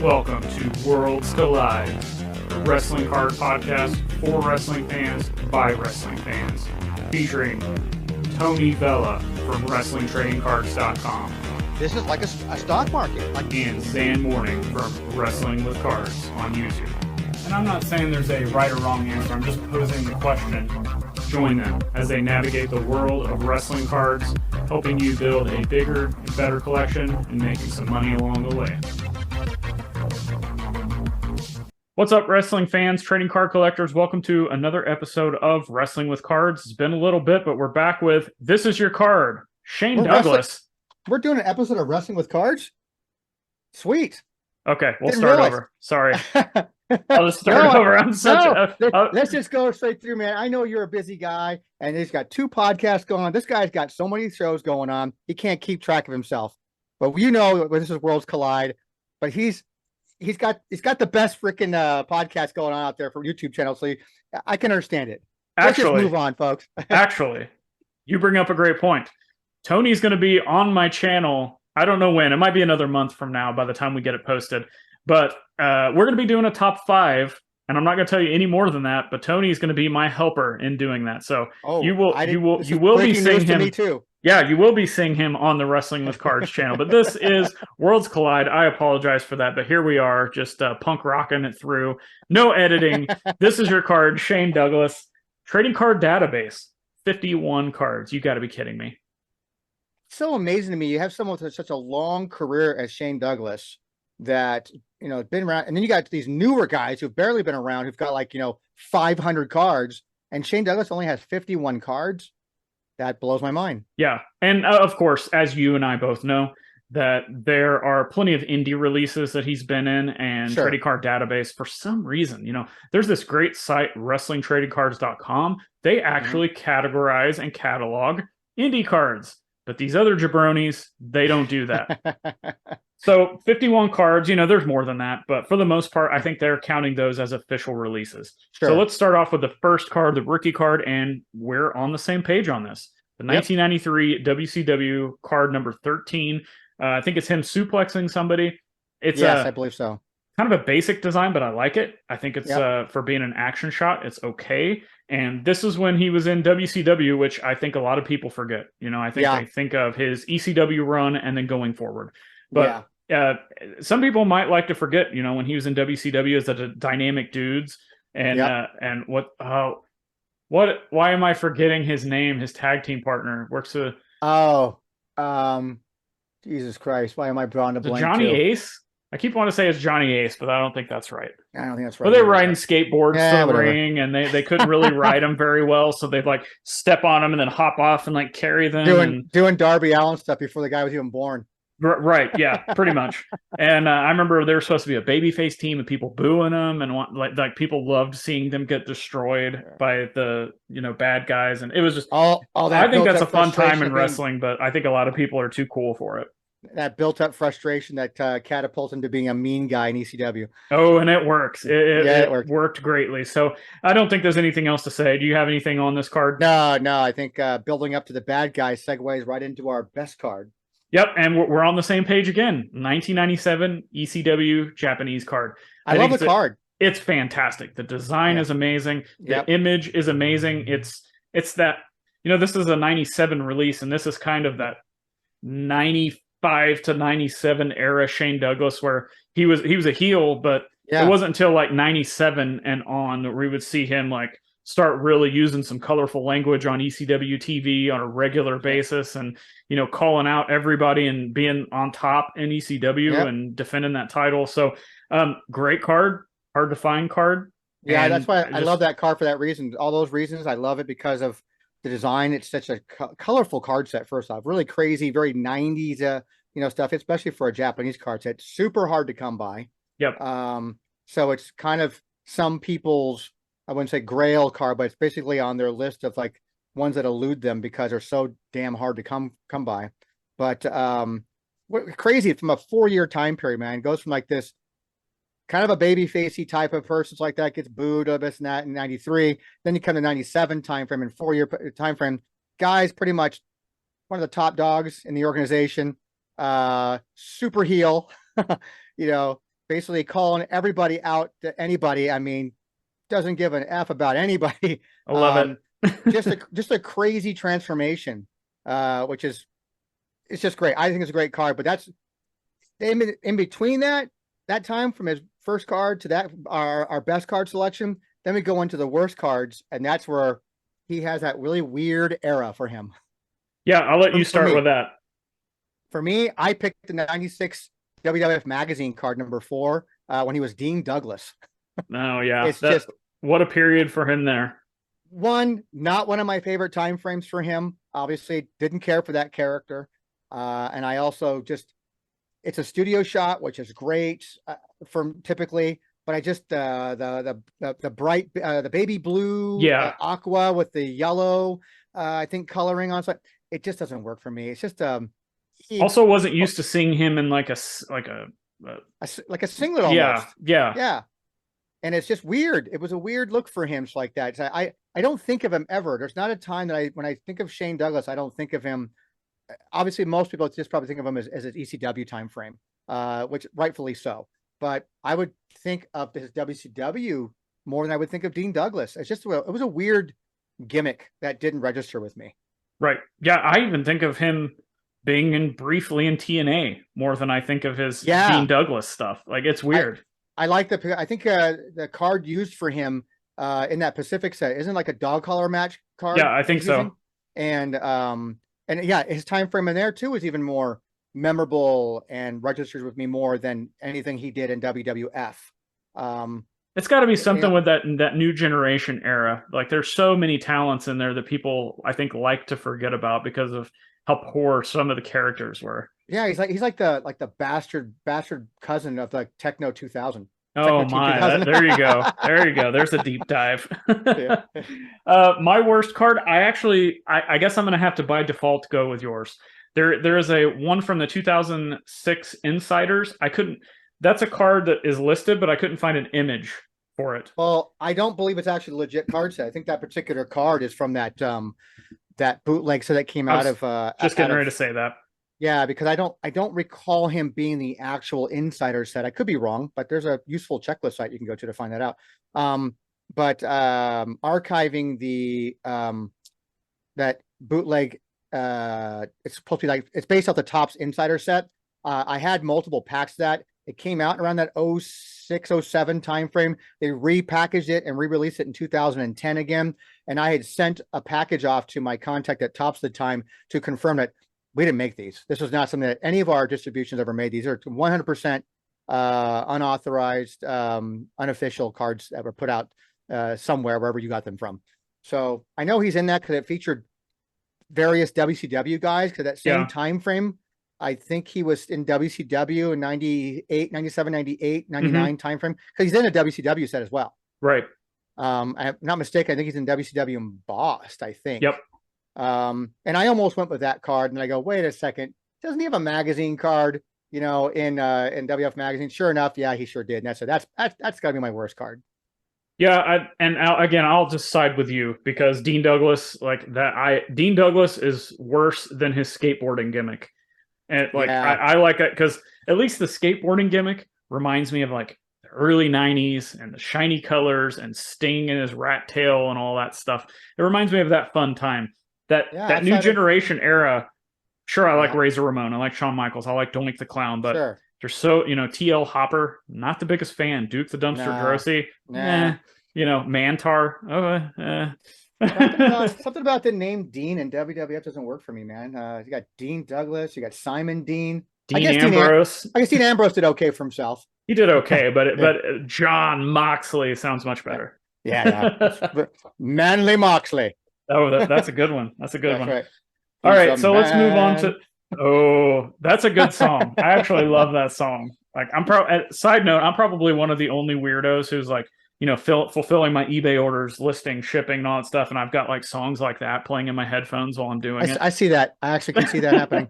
Welcome to Worlds Collide, a wrestling card podcast for wrestling fans by wrestling fans, featuring Tony Vella from WrestlingTradingCards.com. This is like a stock market. And Zhan Morning from Wrestling with Cards on YouTube. And I'm not saying there's a right or wrong answer, I'm just posing the question. Join them as they navigate the world of wrestling cards, helping you build a bigger and better collection and making some money along the way. What's up, wrestling fans, trading card collectors? Welcome to another episode of Wrestling with Cards. It's been a little bit, but we're back with This Is Your Card, Shane Douglas. We're doing an episode of Wrestling with Cards? Sweet. Okay, we'll start over. Sorry. I'll just start over. I'm let's just go straight through, man. I know you're a busy guy, and he's got 2 podcasts going on. This guy's got so many shows going on, he can't keep track of himself. But you know, this is Worlds Collide, but he's got the best freaking podcast going on out there for YouTube channel, so I can understand it. Let's just move on, folks. Actually, you bring up a great point. Tony's going to be on my channel. I don't know when. It might be another month from now by the time we get it posted. But we're going to be doing a top 5, and I'm not going to tell you any more than that. But Tony's going to be my helper in doing that. So you will be seeing him. Me too. Yeah, you will be seeing him on the Wrestling with Cards channel. But this is Worlds Collide. I apologize for that, but here we are, just punk rocking it through. No editing. This is your card, Shane Douglas. Trading card database, 51 cards. You got to be kidding me. So amazing to me. You have someone with such a long career as Shane Douglas that, you know, been around, and then you got these newer guys who've barely been around who've got 500 cards, and Shane Douglas only has 51 cards. That blows my mind. Yeah. And of course, as you and I both know, that there are plenty of indie releases that he's been in, and Trading Card Database, for some reason, there's this great site, WrestlingTradingCards.com. They actually categorize and catalog indie cards. But these other jabronis, they don't do that. So 51 cards, there's more than that. But for the most part, I think they're counting those as official releases. Sure. So let's start off with the first card, the rookie card, and we're on the same page on this. The 1993 WCW card number 13. I think it's him suplexing somebody. I believe so. Kind of a basic design, but I like it. I think it's for being an action shot, it's okay. And this is when he was in WCW, which I think a lot of people forget. I think they think of his ECW run and then going forward. But some people might like to forget, when he was in WCW as a Dynamic Dudes. And why am I forgetting his name? His tag team partner works with. Jesus Christ. Why am I drawing a blank? Johnny Ace? I keep wanting to say it's Johnny Ace, but I don't think that's right. I don't think that's right. Well, they're riding skateboards to the ring, and they couldn't really ride them very well, so they'd step on them and then hop off and carry them. Doing Darby Allin stuff before the guy was even born. Right, yeah, pretty much. And I remember they were supposed to be a babyface team, and people booing them, and people loved seeing them get destroyed by the bad guys, and it was just all that. I think that's a fun time in wrestling, but I think a lot of people are too cool for it. That built-up frustration that catapults him to being a mean guy in ECW. Oh, and it works. It worked greatly. So I don't think there's anything else to say. Do you have anything on this card? No. I think building up to the bad guy segues right into our best card. Yep, and we're on the same page again. 1997 ECW Japanese card. I love the card. It's fantastic. The design is amazing. The image is amazing. It's that, this is a 97 release, and this is kind of that 95 to 97 era Shane Douglas, where he was a heel, but it wasn't until 97 and on that we would see him start really using some colorful language on ECW TV on a regular basis, and calling out everybody and being on top in ECW and defending that title. So great card, hard to find card. Yeah, that's why I love that card for that reason. All those reasons. I love it because of the design. It's such a colorful card set. First off, really crazy, very 90s stuff, especially for a Japanese card set. Super hard to come by. Yep. So it's kind of some people's, I wouldn't say grail card, but it's basically on their list of ones that elude them because they're so damn hard to come by. But what crazy from a 4-year time period, man. It goes from this kind of a baby facey type of person like that, gets booed this and that in 93. Then you come to 97 time frame and 4-year time frame. Guy's pretty much one of the top dogs in the organization. super heel, basically calling everybody out to anybody. I mean, doesn't give an F about anybody. I love it. Just a crazy transformation, which is, it's just great. I think it's a great card, but that's in between that time from his first card to that, our best card selection. Then we go into the worst cards, and that's where he has that really weird era for him. Yeah, I'll let you start with that. For me, I picked the 96 WWF Magazine card number 4 when he was Dean Douglas. Oh, yeah. It's just, what a period for him there. Not one of my favorite time frames for him. Obviously, didn't care for that character. And I also just, it's a studio shot, which is great from typically, but I just, the bright, the baby blue, aqua with the yellow, I think coloring on, so it just doesn't work for me. It's just, also wasn't used to seeing him in like a singlet almost. Yeah. And it's just weird. It was a weird look for him like that. So I don't think of him ever. There's not a time that when I think of Shane Douglas, I don't think of him. Obviously, most people just probably think of him as an ECW time frame, which rightfully so. But I would think of his WCW more than I would think of Dean Douglas. It's just, it was a weird gimmick that didn't register with me. Right. Yeah, I even think of him being briefly in TNA more than I think of his Dean Douglas stuff. Like, it's weird. I like I think the card used for him in that Pacific set isn't like a dog collar match card. Yeah, I think so. And yeah, his time frame in there too is even more memorable and registers with me more than anything he did in WWF. It's got to be something with that new generation era. Like, there's so many talents in there that people, I think, like to forget about because of how poor some of the characters were. Yeah, he's like the bastard cousin of like Techno 2000. Oh my! There you go. There you go. There's a deep dive. My worst card. I guess I'm gonna have to by default go with yours. There is a one from the 2006 Insiders. That's a card that is listed, but I couldn't find an image for it. Well, I don't believe it's actually a legit card set. I think that particular card is from that bootleg set that came out of. Just getting ready to say that. Yeah, because I don't recall him being the actual Insider set. I could be wrong, but there's a useful checklist site you can go to find that out. But archiving the that bootleg, it's supposed to be like, it's based off the Topps Insider set. I had multiple packs of that. It came out around that 06, 07 timeframe. They repackaged it and re-released it in 2010 again. And I had sent a package off to my contact at Topps at the time to confirm that we didn't make these. This was not something that any of our distributions ever made. These are 100% unauthorized, unofficial cards that were put out somewhere, wherever you got them from. So I know he's in that because it featured various WCW guys, because that same time frame, I think he was in WCW in 98, 97, 98, 99 timeframe, because he's in a WCW set as well. Right. I'm not mistaken. I think he's in WCW embossed, I think. Yep. And I almost went with that card, and I go, wait a second, doesn't he have a magazine card, in WF magazine? Sure enough, yeah, he sure did. And that's gotta be my worst card. Yeah, I'll just side with you, because Dean Douglas, Dean Douglas is worse than his skateboarding gimmick. And I like that, because at least the skateboarding gimmick reminds me of like the early 90s and the shiny colors and Sting and his rat tail and all that stuff. It reminds me of that fun time. That new generation era. Sure, I like Razor Ramon, I like Shawn Michaels, I like Doink the Clown, but they're so, TL Hopper, not the biggest fan. Duke the Dumpster Drosy, Mantar, something about the name Dean in WWF doesn't work for me, man. You got Dean Douglas, you got Simon Dean. Dean Ambrose. I guess Dean Ambrose did okay for himself. He did okay, but John Moxley sounds much better. Yeah. Manly Moxley. Oh, that's a good one. That's a good one. Right. All right, so let's move on to. Oh, that's a good song. I actually love that song. Like, side note, I'm probably one of the only weirdos who's like, fulfilling my eBay orders, listing, shipping, and all that stuff, and I've got like songs like that playing in my headphones while I'm doing it. I see that. I actually can see that happening.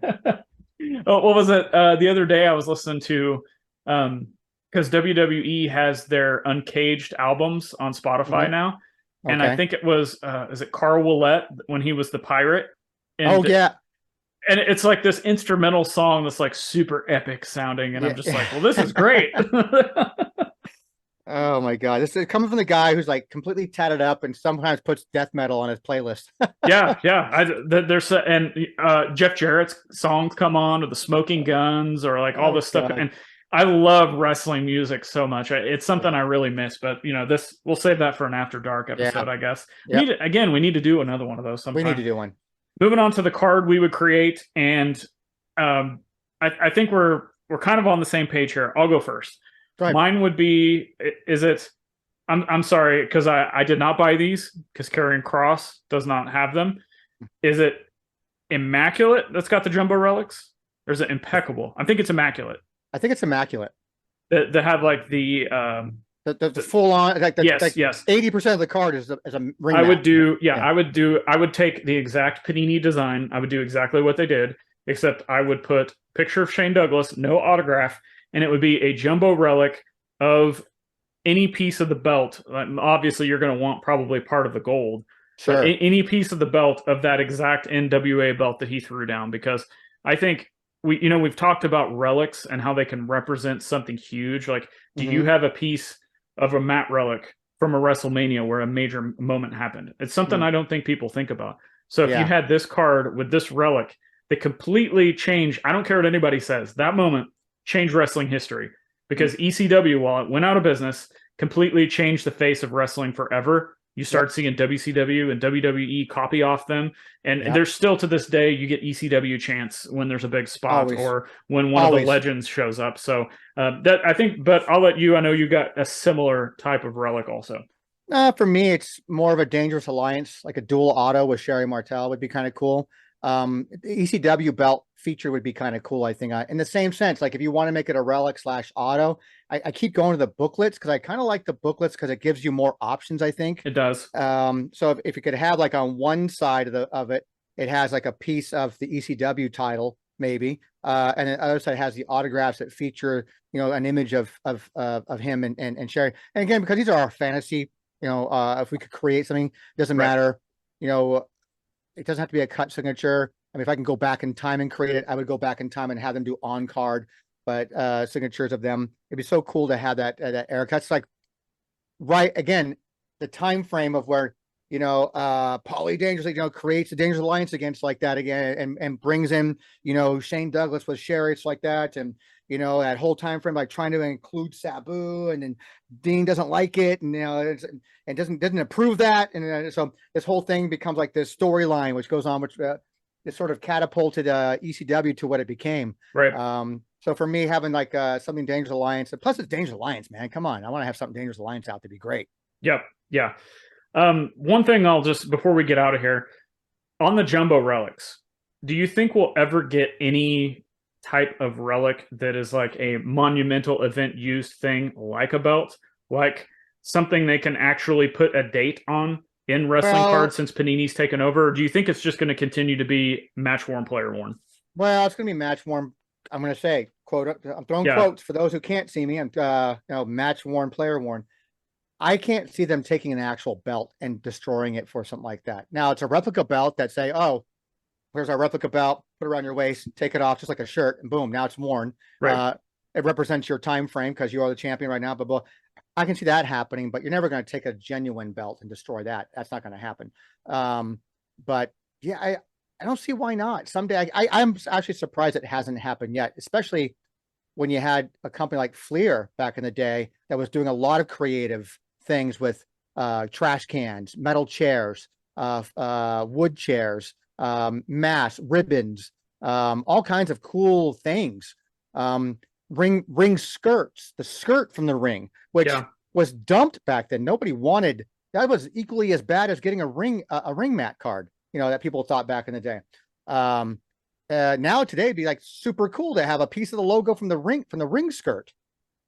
What was it? The other day I was listening to, because WWE has their Uncaged albums on Spotify now. And I think it was, is it Carl Willett when he was the pirate? And and it's like this instrumental song that's like super epic sounding, and I'm just like, well, this is great. Oh my God. This is coming from the guy who's like completely tatted up and sometimes puts death metal on his playlist. yeah. There's and Jeff Jarrett's songs come on, or the Smoking Guns, or like all Oh this stuff, God. and I love wrestling music so much. It's something I really miss, but this we'll save that for an after dark Yeah. episode, I guess. Yep. We need to do another one of those We need sometime. to do one. Moving on to the card we would create, and um, I think we're kind of on the same page here. I'll go first. Go ahead. Mine would be, is it? I'm sorry, because I did not buy these, because Karrion Kross does not have them. Is it Immaculate that's got the jumbo relics, or is it Impeccable? I think it's Immaculate. I think it's Immaculate. That have like the full on, like yes, like yes. 80% of the card is a ring. I would do, I would take the exact Panini design. I would do exactly what they did, except I would put picture of Shane Douglas, no autograph, and it would be a jumbo relic of any piece of the belt. Obviously, you're going to want probably part of the gold. Sure. Any piece of the belt of that exact NWA belt that he threw down, because I think we've talked about relics and how they can represent something huge. Like, do you have a piece of a Matt relic from a WrestleMania where a major moment happened? It's something I don't think people think about. So if you had this card with this relic that completely changed, I don't care what anybody says, that moment changed wrestling history, because ECW, while it went out of business, completely changed the face of wrestling forever. You start seeing WCW and WWE copy off them, and there's still to this day you get ECW chants when there's a big spot or when one of the legends shows up. So that I think, but I'll let you. I know you got a similar type of relic also. For me, it's more of a Dangerous Alliance, like a dual auto with Sherry Martel would be kind of cool. The ECW belt feature would be kind of cool, I think, in the same sense. Like if you want to make it a relic / auto, I keep going to the booklets because I kind of like the booklets because it gives you more options, I think. It does. So if you could have like on one side of it, it has like a piece of the ECW title, maybe, and the other side has the autographs that feature, an image of him and Sherry. And again, because these are our fantasy, if we could create something, doesn't matter, it doesn't have to be a cut signature. I mean, if I can go back in time and create it, I would go back in time and have them do on card, but signatures of them. It'd be so cool to have that era. That's like right again, the time frame of where Paulie Dangerously creates a Dangerous Alliance against like that again, and brings in Shane Douglas with Sherry like that, and that whole time frame like trying to include Sabu, and then Dean doesn't like it, and and doesn't approve that, and so this whole thing becomes like this storyline which goes on, which it sort of catapulted ECW to what it became. Right. So for me, having like something Dangerous Alliance, and plus it's Dangerous Alliance, man, come on, I want to have something Dangerous Alliance out to be great. Yep. Yeah. One thing I'll just, before we get out of here, on the jumbo relics, do you think we'll ever get any type of relic that is like a monumental event used thing, like a belt, like something they can actually put a date on in wrestling cards since Panini's taken over? Or do you think it's just going to continue to be match worn, player worn? Well, it's going to be match worn. I'm going to say quote. I'm throwing quotes for those who can't see me. I'm match worn, player worn. I can't see them taking an actual belt and destroying it for something like that. Now it's a replica belt that say, oh, here's our replica belt, put it around your waist, take it off just like a shirt, and boom, now it's worn. Right. It represents your time frame because you are the champion right now. But I can see that happening, but you're never going to take a genuine belt and destroy that. That's not going to happen. But yeah, I don't see why not. Someday I'm actually surprised it hasn't happened yet, especially when you had a company like Fleer back in the day that was doing a lot of creative things with trash cans, metal chairs, wood chairs, mass ribbons, all kinds of cool things. Ring skirts, the skirt from the ring, which was dumped back then. Nobody wanted that. Was equally as bad as getting a ring mat card, that people thought back in the day. Now today it'd be like super cool to have a piece of the logo from the ring skirt.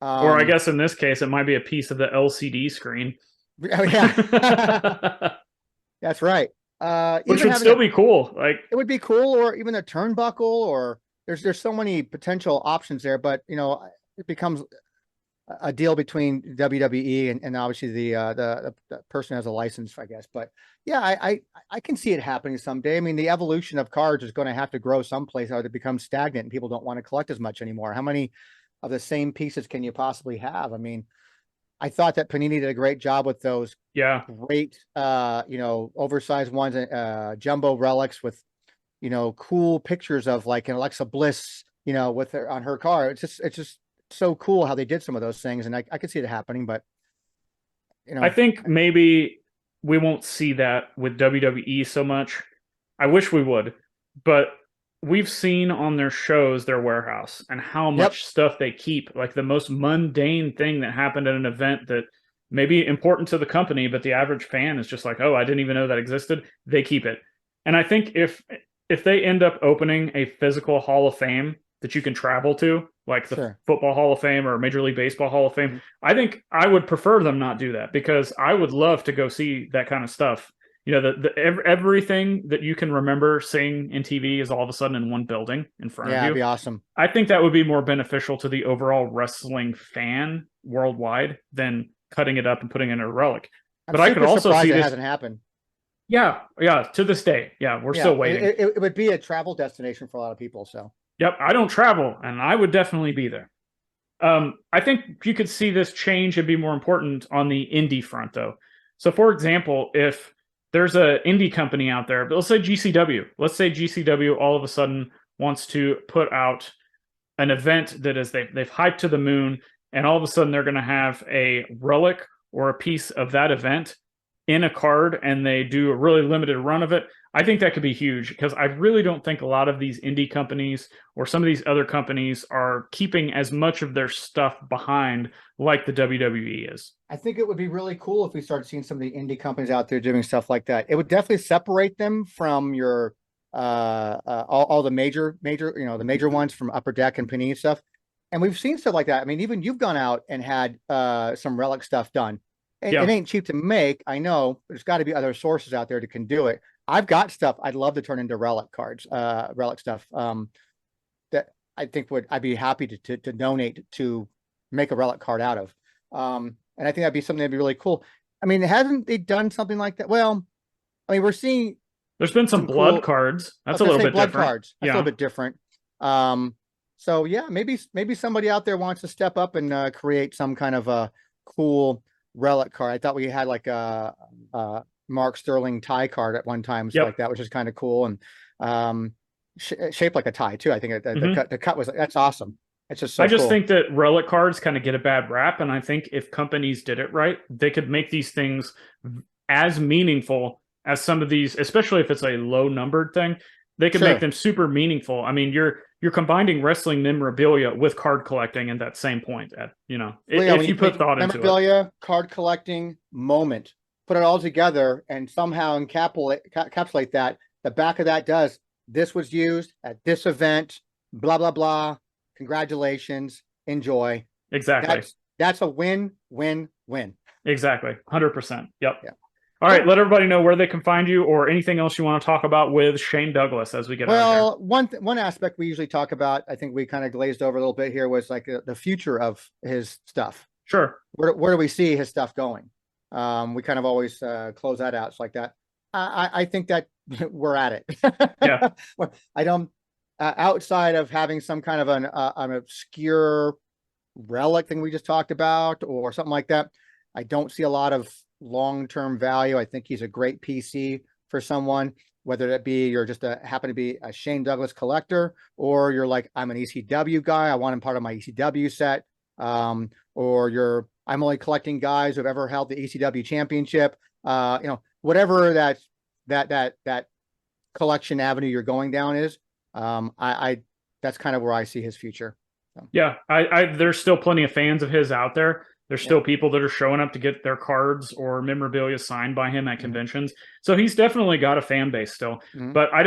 Or I guess in this case, it might be a piece of the LCD screen. Yeah, that's right. Which would still be cool. Like it would be cool, or even a turnbuckle, or there's so many potential options there. But it becomes a deal between WWE and obviously the person who has a license, I guess. But yeah, I can see it happening someday. I mean, the evolution of cards is going to have to grow someplace, or to become stagnant, and people don't want to collect as much anymore. How many of the same pieces can you possibly have? I mean, I thought that Panini did a great job with those great, oversized ones, jumbo relics with, cool pictures of like an Alexa Bliss, with her on her car. It's just so cool how they did some of those things, and I could see it happening, but I think maybe we won't see that with WWE so much. I wish we would, but we've seen on their shows their warehouse and how much stuff they keep, like the most mundane thing that happened at an event that may be important to the company, but the average fan is just like, oh, I didn't even know that existed. They keep it. And I think if they end up opening a physical Hall of Fame that you can travel to, like the Football Hall of Fame or Major League Baseball Hall of Fame, I think I would prefer them not do that, because I would love to go see that kind of stuff. Everything that you can remember seeing in TV is all of a sudden in one building in front of you. Yeah, it'd be awesome. I think that would be more beneficial to the overall wrestling fan worldwide than cutting it up and putting it in a relic. But I could also see this hasn't happened. Yeah, to this day. Yeah, we're still waiting. It would be a travel destination for a lot of people, so. Yep, I don't travel, and I would definitely be there. I think you could see this change and be more important on the indie front, though. So, for example, if there's an indie company out there, but let's say GCW. Let's say GCW all of a sudden wants to put out an event that is they've hyped to the moon, and all of a sudden they're going to have a relic or a piece of that event in a card, and they do a really limited run of it. I think that could be huge, because I really don't think a lot of these indie companies or some of these other companies are keeping as much of their stuff behind like the WWE is. I think it would be really cool if we started seeing some of the indie companies out there doing stuff like that. It would definitely separate them from your all the major, the major ones from Upper Deck and Panini stuff. And we've seen stuff like that. I mean, even you've gone out and had some relic stuff done. It ain't cheap to make, I know. There's got to be other sources out there that can do it. I've got stuff I'd love to turn into relic cards, relic stuff that I think I'd be happy to donate to make a relic card out of. And I think that'd be something that'd be really cool. I mean, hasn't they done something like that? Well, I mean, we're seeing there's been some blood cards. That's a little bit different. Cards. That's a little bit different. So yeah, maybe somebody out there wants to step up and create some kind of a cool relic card. I thought we had like a Mark Sterling tie card at one time, like that, which is kind of cool, and shaped like a tie too. I think the cut was, that's awesome. It's just so I just cool. think that relic cards kind of get a bad rap, and I think if companies did it right, they could make these things as meaningful as some of these, especially if it's a low numbered thing. They could make them super meaningful. I mean, you're combining wrestling memorabilia with card collecting at that same point. If you put thought into it. Memorabilia, card collecting, moment. Put it all together and somehow encapsulate that. The back of that does, this was used at this event, blah, blah, blah. Congratulations. Enjoy. Exactly. That's a win, win, win. Exactly. 100%. Yep. Yeah. All right. Let everybody know where they can find you, or anything else you want to talk about with Shane Douglas as we get out of here. One aspect we usually talk about, I think we kind of glazed over a little bit here, was like the future of his stuff. Sure. Where do we see his stuff going? We kind of always close that out. It's like that. I think that we're at it. Yeah. I don't, outside of having some kind of an obscure relic thing we just talked about or something like that, I don't see a lot of long-term value. I think he's a great PC for someone, whether that be you're just happen to be a Shane Douglas collector, or you're like, I'm an ECW guy, I want him part of my ECW set, or I'm only collecting guys who've ever held the ECW championship. Whatever that collection avenue you're going down is, that's kind of where I see his future. So. Yeah, there's still plenty of fans of his out there. There's still people that are showing up to get their cards or memorabilia signed by him at conventions. So he's definitely got a fan base still. But I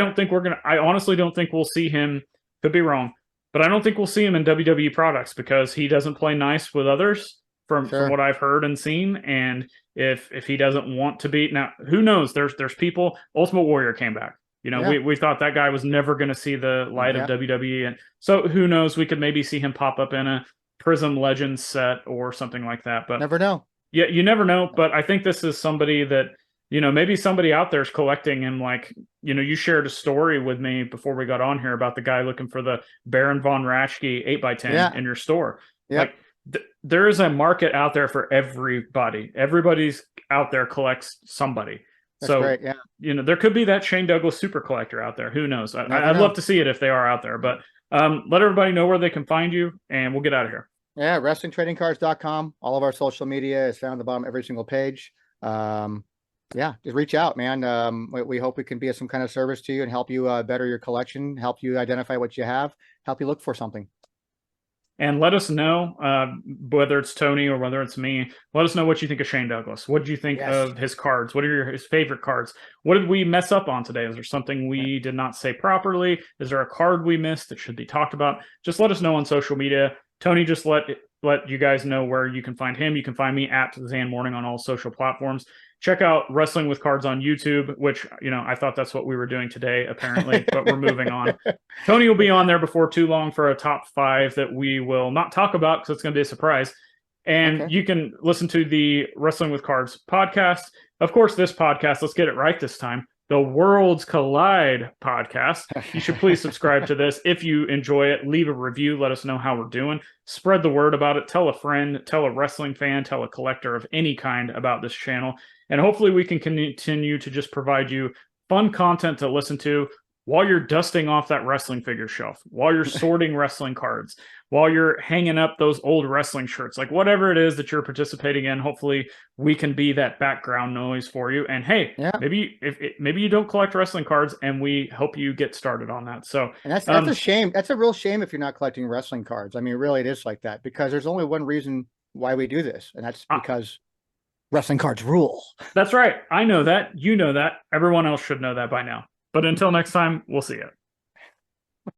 honestly don't think we'll see him, could be wrong, but I don't think we'll see him in WWE products, because he doesn't play nice with others from what I've heard and seen. And if he doesn't want to be, now who knows, there's people, Ultimate Warrior came back. We thought that guy was never going to see the light of WWE. And so who knows, we could maybe see him pop up in a Prism Legends set or something like that. But never know. Yeah, you never know. But I think this is somebody that, maybe somebody out there is collecting, and like, you shared a story with me before we got on here about the guy looking for the Baron von Raschke 8x10 in your store. Yep. Like there is a market out there for everybody. Everybody's out there collects somebody. That's great. Yeah. There could be that Shane Douglas super collector out there. Who knows? I'd love to see it if they are out there, but let everybody know where they can find you, and we'll get out of here. Yeah. WrestlingTradingCards.com. All of our social media is found at the bottom of every single page. Yeah, just reach out, man. We hope we can be of some kind of service to you and help you better your collection, help you identify what you have, help you look for something. And let us know, whether it's Tony or whether it's me, let us know what you think of Shane Douglas. What did you think of his cards? What are his favorite cards? What did we mess up on today? Is there something we did not say properly? Is there a card we missed that should be talked about? Just let us know on social media. Tony, just let you guys know where you can find him. You can find me at Zhan Morning on all social platforms. Check out Wrestling with Cards on YouTube, which, I thought that's what we were doing today, apparently, but we're moving on. Tony will be on there before too long for a top 5 that we will not talk about because it's going to be a surprise. And you can listen to the Wrestling with Cards podcast. Of course, this podcast, let's get it right this time, the Worlds Collide podcast. You should please subscribe to this. If you enjoy it, leave a review. Let us know how we're doing. Spread the word about it. Tell a friend, tell a wrestling fan, tell a collector of any kind about this channel. And hopefully we can continue to just provide you fun content to listen to while you're dusting off that wrestling figure shelf, while you're sorting wrestling cards, while you're hanging up those old wrestling shirts, like whatever it is that you're participating in. Hopefully we can be that background noise for you. And hey, maybe maybe you don't collect wrestling cards, and we help you get started on that. So and that's a shame. That's a real shame if you're not collecting wrestling cards. I mean, really, it is like that, because there's only one reason why we do this, and that's because wrestling cards rule. That's right. I know that. You know that. Everyone else should know that by now. But until next time, we'll see you.